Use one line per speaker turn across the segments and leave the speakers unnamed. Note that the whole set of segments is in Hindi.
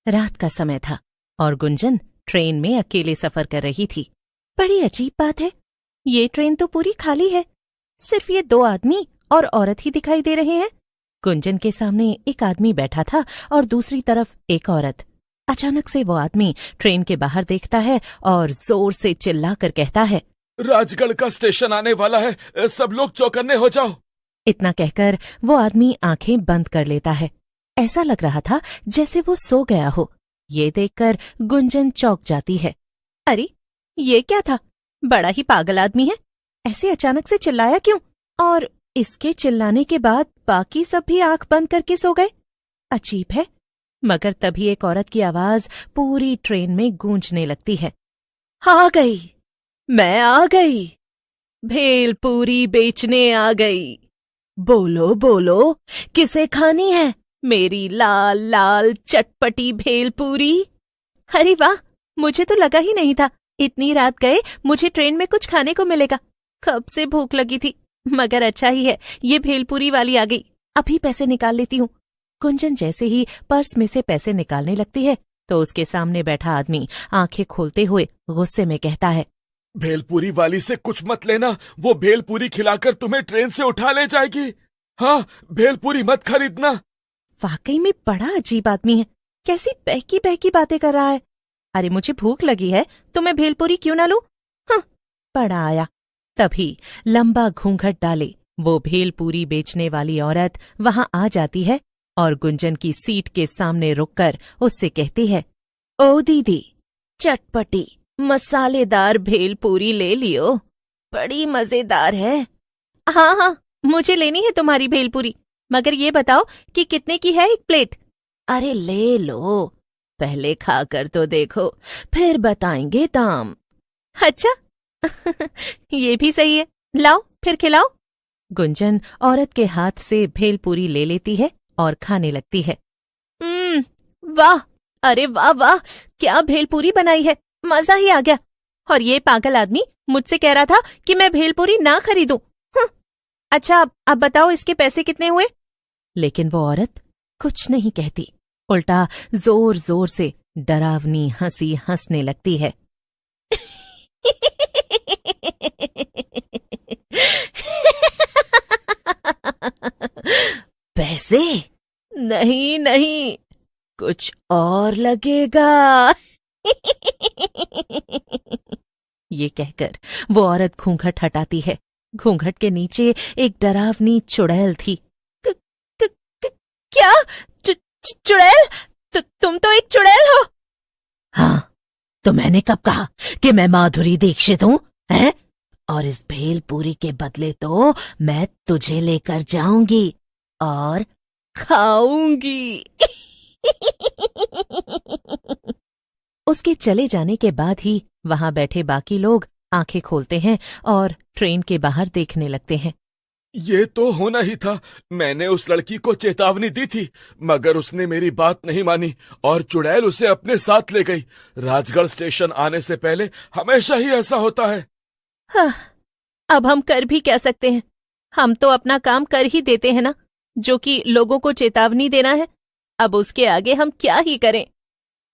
रात का समय था और गुंजन ट्रेन में अकेले सफर कर रही थी। बड़ी अजीब बात है, ये ट्रेन तो पूरी खाली है, सिर्फ ये 2 आदमी और औरत ही दिखाई दे रहे हैं। गुंजन के सामने एक आदमी बैठा था और दूसरी तरफ एक औरत। अचानक से वो आदमी ट्रेन के बाहर देखता है और जोर से चिल्लाकर कहता है,
राजगढ़ का स्टेशन आने वाला है, सब लोग चौकन्ने हो जाओ।
इतना कहकर वो आदमी आंखें बंद कर लेता है। ऐसा लग रहा था जैसे वो सो गया हो। ये देखकर गुंजन चौंक जाती है। अरे, ये क्या था? बड़ा ही पागल आदमी है, ऐसे अचानक से चिल्लाया क्यों? और इसके चिल्लाने के बाद बाकी सब भी आंख बंद करके सो गए। अजीब है। मगर तभी एक औरत की आवाज पूरी ट्रेन में गूंजने लगती है। आ गई, मैं आ गई, भेलपूरी बेचने आ गई। बोलो बोलो, किसे खानी है मेरी लाल लाल चटपटी भेलपूरी? अरे वाह, मुझे तो लगा ही नहीं था इतनी रात गए मुझे ट्रेन में कुछ खाने को मिलेगा। कब से भूख लगी थी, मगर अच्छा ही है ये भेलपूरी वाली आ गई। अभी पैसे निकाल लेती हूँ। गुंजन जैसे ही पर्स में से पैसे निकालने लगती है तो उसके सामने बैठा आदमी आंखें खोलते हुए गुस्से में कहता है,
भेलपूरी वाली से कुछ मत लेना, वो भेलपूरी खिलाकर तुम्हें ट्रेन से उठा ले जाएगी। हाँ, भेलपूरी मत खरीदना।
वाकई में बड़ा अजीब आदमी है, कैसी बहकी बहकी बातें कर रहा है। अरे मुझे भूख लगी है तो मैं भेलपूरी क्यों ना लूं? हाँ, बड़ा आया। तभी लंबा घूंघट डाले वो भेलपूरी बेचने वाली औरत वहां आ जाती है और गुंजन की सीट के सामने रुककर उससे कहती है, ओ दीदी, चटपटी मसालेदार भेलपूरी ले लियो, बड़ी मजेदार है। हाँ हाँ, मुझे लेनी है तुम्हारी भेलपूरी, मगर ये बताओ कि कितने की है एक प्लेट? अरे ले लो, पहले खाकर तो देखो, फिर बताएंगे दाम। अच्छा ये भी सही है, लाओ फिर खिलाओ। गुंजन औरत के हाथ से भेलपूरी ले लेती है और खाने लगती है। वाह, अरे वाह वाह, क्या भेलपूरी बनाई है, मजा ही आ गया। और ये पागल आदमी मुझसे कह रहा था कि मैं भेलपूरी ना खरीदूं। अच्छा, अब बताओ इसके पैसे कितने हुए? लेकिन वो औरत कुछ नहीं कहती, उल्टा जोर जोर से डरावनी हंसी हंसने लगती है। पैसे? नहीं नहीं, कुछ और लगेगा। ये कहकर वो औरत घूंघट हटाती है। घूंघट के नीचे एक डरावनी चुड़ैल थी। क्या? चुड़ैल? तुम तो एक चुड़ैल हो? हाँ, तो मैंने कब कहा कि मैं माधुरी दीक्षित हूँ, हैं? और इस भेलपूरी के बदले तो मैं तुझे लेकर जाऊंगी और खाऊंगी। उसके चले जाने के बाद ही वहां बैठे बाकी लोग आंखें खोलते हैं और ट्रेन के बाहर देखने लगते हैं।
ये तो होना ही था, मैंने उस लड़की को चेतावनी दी थी, मगर उसने मेरी बात नहीं मानी और चुड़ैल उसे अपने साथ ले गई। राजगढ़ स्टेशन आने से पहले हमेशा ही ऐसा होता है।
हाँ, अब हम कर भी क्या सकते हैं? हम तो अपना काम कर ही देते हैं ना, जो कि लोगों को चेतावनी देना है। अब उसके आगे हम क्या ही करें?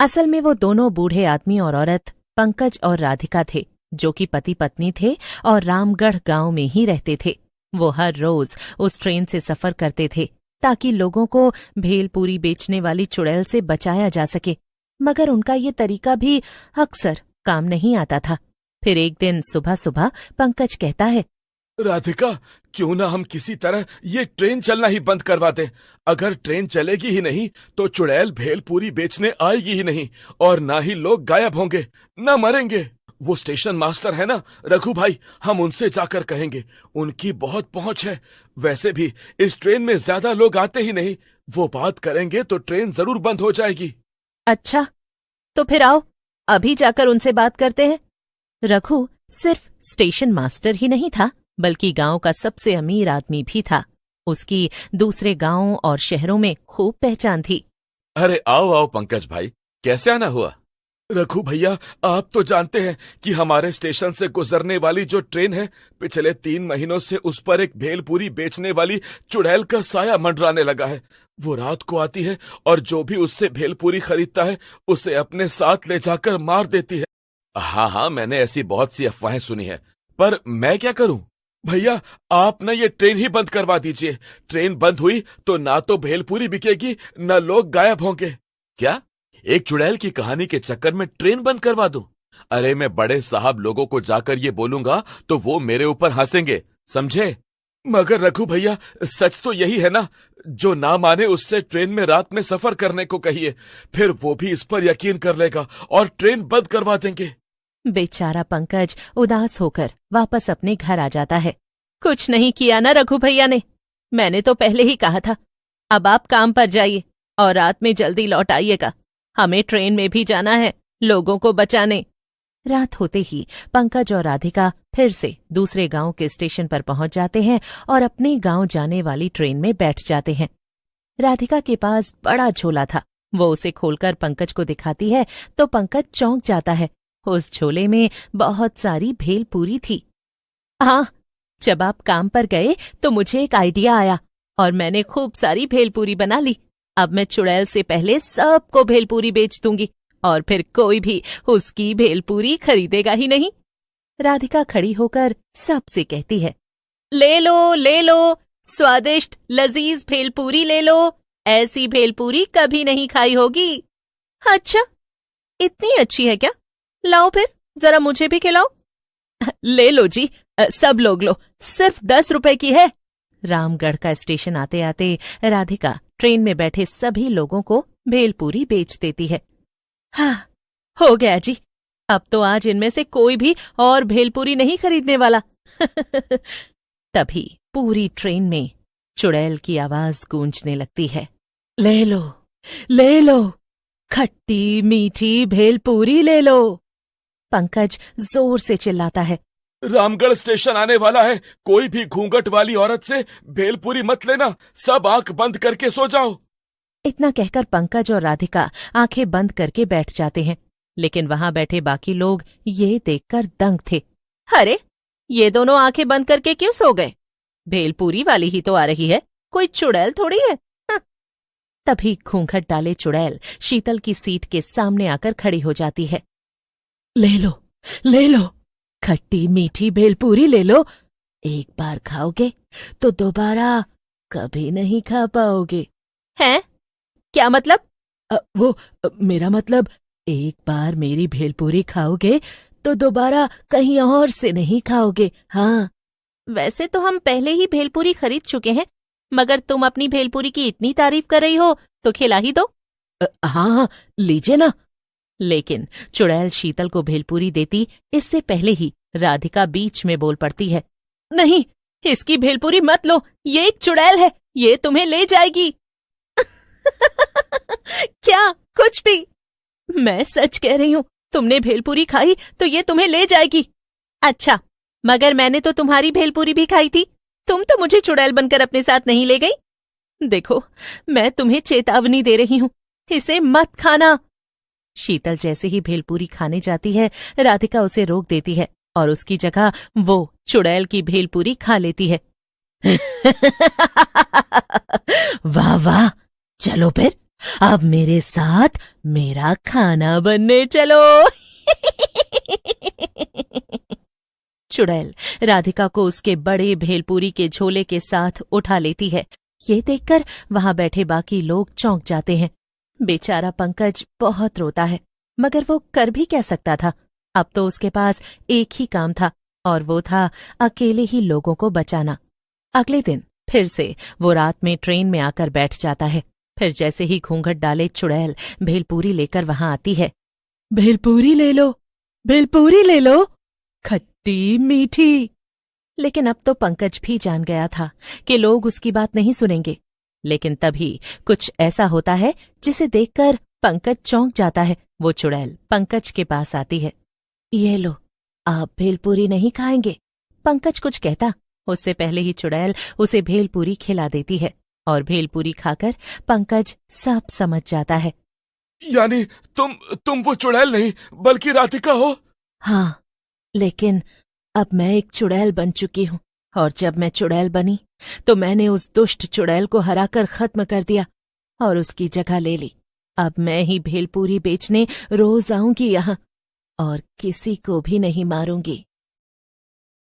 असल में वो दोनों बूढ़े आदमी और औरत पंकज और राधिका थे, जो कि पति पत्नी थे और रामगढ़ गांव में ही रहते थे। वो हर रोज उस ट्रेन से सफर करते थे ताकि लोगों को भेलपूरी बेचने वाली चुड़ैल से बचाया जा सके, मगर उनका ये तरीका भी अक्सर काम नहीं आता था। फिर एक दिन सुबह सुबह पंकज कहता है,
राधिका, क्यों ना हम किसी तरह ये ट्रेन चलना ही बंद करवा दें। अगर ट्रेन चलेगी ही नहीं तो चुड़ैल भेलपूरी बेचने आएगी ही नहीं और ना ही लोग गायब होंगे, ना मरेंगे। वो स्टेशन मास्टर है ना रघु भाई, हम उनसे जाकर कहेंगे, उनकी बहुत पहुंच है। वैसे भी इस ट्रेन में ज्यादा लोग आते ही नहीं, वो बात करेंगे तो ट्रेन जरूर बंद हो जाएगी।
अच्छा, तो फिर आओ अभी जाकर उनसे बात करते हैं। रघु सिर्फ स्टेशन मास्टर ही नहीं था, बल्कि गांव का सबसे अमीर आदमी भी था। उसकी दूसरे गांवों और शहरों में खूब पहचान थी।
अरे आओ आओ पंकज भाई, कैसे आना हुआ? रघु भैया, आप तो जानते हैं कि हमारे स्टेशन से गुजरने वाली जो ट्रेन है, पिछले 3 महीनों से उस पर एक भेलपूरी बेचने वाली चुड़ैल का साया मंडराने लगा है। वो रात को आती है और जो भी उससे भेलपूरी खरीदता है उसे अपने साथ ले जाकर मार देती है। हाँ हाँ, मैंने ऐसी बहुत सी अफवाहें सुनी है, पर मैं क्या करूं? भैया, आप ना ये ट्रेन ही बंद करवा दीजिए। ट्रेन बंद हुई तो ना तो भेलपूरी बिकेगी, न लोग गायब होंगे। क्या? एक चुड़ैल की कहानी के चक्कर में ट्रेन बंद करवा दूं? अरे, मैं बड़े साहब लोगों को जाकर ये बोलूंगा तो वो मेरे ऊपर हंसेंगे, समझे? मगर रघु भैया, सच तो यही है ना? जो ना माने उससे ट्रेन में रात में सफर करने को कहिए, फिर वो भी इस पर यकीन कर लेगा और ट्रेन बंद करवा देंगे।
बेचारा पंकज उदास होकर वापस अपने घर आ जाता है। कुछ नहीं किया ना रघु भैया ने, मैंने तो पहले ही कहा था। अब आप काम पर जाइए और रात में जल्दी लौट आइएगा। हमें ट्रेन में भी जाना है, लोगों को बचाने। रात होते ही पंकज और राधिका फिर से दूसरे गांव के स्टेशन पर पहुंच जाते हैं और अपने गांव जाने वाली ट्रेन में बैठ जाते हैं। राधिका के पास बड़ा झोला था। वो उसे खोलकर पंकज को दिखाती है तो पंकज चौंक जाता है। उस झोले में बहुत सारी भेलपूरी थी। हाँ, जब आप काम पर गए तो मुझे एक आइडिया आया और मैंने खूब सारी भेलपूरी बना ली। अब मैं चुड़ैल से पहले सबको भेलपूरी बेच दूंगी और फिर कोई भी उसकी भेलपूरी खरीदेगा ही नहीं। राधिका खड़ी होकर सबसे कहती है, ले लो, स्वादिष्ट लजीज भेलपूरी ले लो। ऐसी भेलपूरी कभी नहीं खाई होगी। अच्छा, इतनी अच्छी है क्या? लाओ फिर, जरा मुझे भी खिलाओ। ले लो जी, सब लोग लो, सिर्फ 10 रुपए की है। रामगढ़ का स्टेशन आते आते राधिका ट्रेन में बैठे सभी लोगों को भेलपूरी बेच देती है। हाँ, हो गया जी, अब तो आज इनमें से कोई भी और भेलपूरी नहीं खरीदने वाला। तभी पूरी ट्रेन में चुड़ैल की आवाज गूंजने लगती है। ले लो, खट्टी मीठी भेलपूरी ले लो। पंकज जोर से चिल्लाता है,
रामगढ़ स्टेशन आने वाला है, कोई भी घूंघट वाली औरत से भेलपूरी मत लेना, सब आंख बंद करके सो जाओ।
इतना कहकर पंकज और राधिका आंखें बंद करके बैठ जाते हैं, लेकिन वहां बैठे बाकी लोग ये देखकर दंग थे। अरे, ये दोनों आंखें बंद करके क्यों सो गए? भेलपूरी वाली ही तो आ रही है, कोई चुड़ैल थोड़ी है। हाँ। तभी घूंघट डाले चुड़ैल शीतल की सीट के सामने आकर खड़ी हो जाती है। ले लो, खट्टी मीठी भेलपूरी ले लो। एक बार खाओगे तो दोबारा कभी नहीं खा पाओगे। हैं? क्या मतलब? मेरा मतलब, एक बार मेरी भेलपूरी खाओगे तो दोबारा कहीं और से नहीं खाओगे। हाँ, वैसे तो हम पहले ही भेलपूरी खरीद चुके हैं, मगर तुम अपनी भेलपूरी की इतनी तारीफ कर रही हो तो खिला ही दो। हाँ, लीजिए ना। लेकिन चुड़ैल शीतल को भेलपूरी देती इससे पहले ही राधिका बीच में बोल पड़ती है, नहीं, इसकी भेलपूरी मत लो, ये एक चुड़ैल है, ये तुम्हें ले जाएगी। क्या? कुछ भी? मैं सच कह रही हूं, तुमने भेलपूरी खाई तो ये तुम्हें ले जाएगी। अच्छा, मगर मैंने तो तुम्हारी भेलपूरी भी खाई थी, तुम तो मुझे चुड़ैल बनकर अपने साथ नहीं ले गई। देखो, मैं तुम्हें चेतावनी दे रही हूं, इसे मत खाना। शीतल जैसे ही भेलपूरी खाने जाती है, राधिका उसे रोक देती है और उसकी जगह वो चुड़ैल की भेलपूरी खा लेती है। वाह वाह, चलो फिर, अब मेरे साथ मेरा खाना बनने चलो। चुड़ैल राधिका को उसके बड़े भेलपूरी के झोले के साथ उठा लेती है। ये देखकर वहां बैठे बाकी लोग चौंक जाते हैं। बेचारा पंकज बहुत रोता है, मगर वो कर भी क्या सकता था? अब तो उसके पास एक ही काम था और वो था अकेले ही लोगों को बचाना। अगले दिन फिर से वो रात में ट्रेन में आकर बैठ जाता है। फिर जैसे ही घूंघट डाले चुड़ैल भेलपूरी लेकर वहां आती है। भेलपूरी ले लो, खट्टी मीठी। लेकिन अब तो पंकज भी जान गया था कि लोग उसकी बात नहीं सुनेंगे। लेकिन तभी कुछ ऐसा होता है जिसे देखकर पंकज चौंक जाता है। वो चुड़ैल पंकज के पास आती है। ये लो, आप भेलपूरी नहीं खाएंगे? पंकज कुछ कहता उससे पहले ही चुड़ैल उसे भेलपूरी खिला देती है और भेलपूरी खाकर पंकज सब समझ जाता है।
यानी तुम वो चुड़ैल नहीं बल्कि राधिका हो?
हाँ, लेकिन अब मैं एक चुड़ैल बन चुकी हूँ, और जब मैं चुड़ैल बनी तो मैंने उस दुष्ट चुड़ैल को हराकर खत्म कर दिया और उसकी जगह ले ली। अब मैं ही भेलपूरी बेचने रोज आऊंगी यहाँ और किसी को भी नहीं मारूंगी।